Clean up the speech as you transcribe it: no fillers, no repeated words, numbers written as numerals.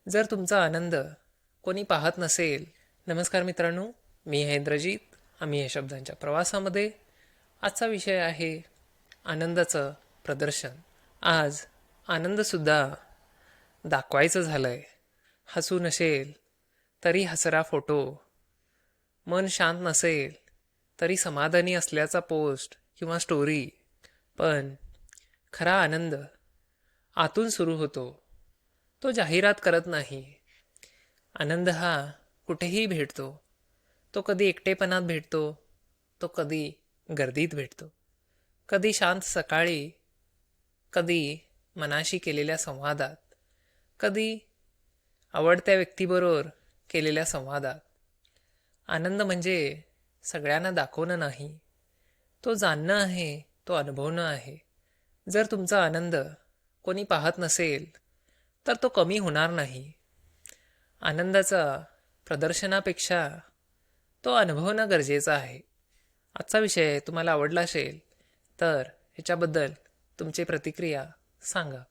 जर तुमचा आनंद कोणी पाहत नसेल. नमस्कार मित्रांनो, मी आहे इंद्रजीत. आम्ही या शब्दांच्या प्रवासामध्ये. आजचा विषय आहे आनंदाचं प्रदर्शन. आज आनंदसुद्धा दाखवायचं झालंय. हसू नसेल तरी हसरा फोटो, मन शांत नसेल तरी समाधानी असल्याचा पोस्ट किंवा स्टोरी. पण खरा आनंद आतून सुरू होतो, तो जाहिरात करत नाही. आनंद हा कुठेही भेटतो. तो कधी एकटेपणात भेटतो, तो कधी गर्दीत भेटतो, कधी शांत सकाळी, कधी मनाशी केलेल्या संवादात, कधी आवडत्या व्यक्तीबरोबर केलेल्या संवादात. आनंद म्हणजे सगळ्यांना दाखवणं नाही, तो जाणणं आहे, तो अनुभवणं आहे. जर तुमचा आनंद कोणी पाहत नसेल तर तो कमी होणार नाही. आनंदाचा प्रदर्शनापेक्षा तो अनुभवणं गरजेचं आहे. आजचा विषय तुम्हाला आवडला असेल तर ह्याच्याबद्दल तुमची प्रतिक्रिया सांगा.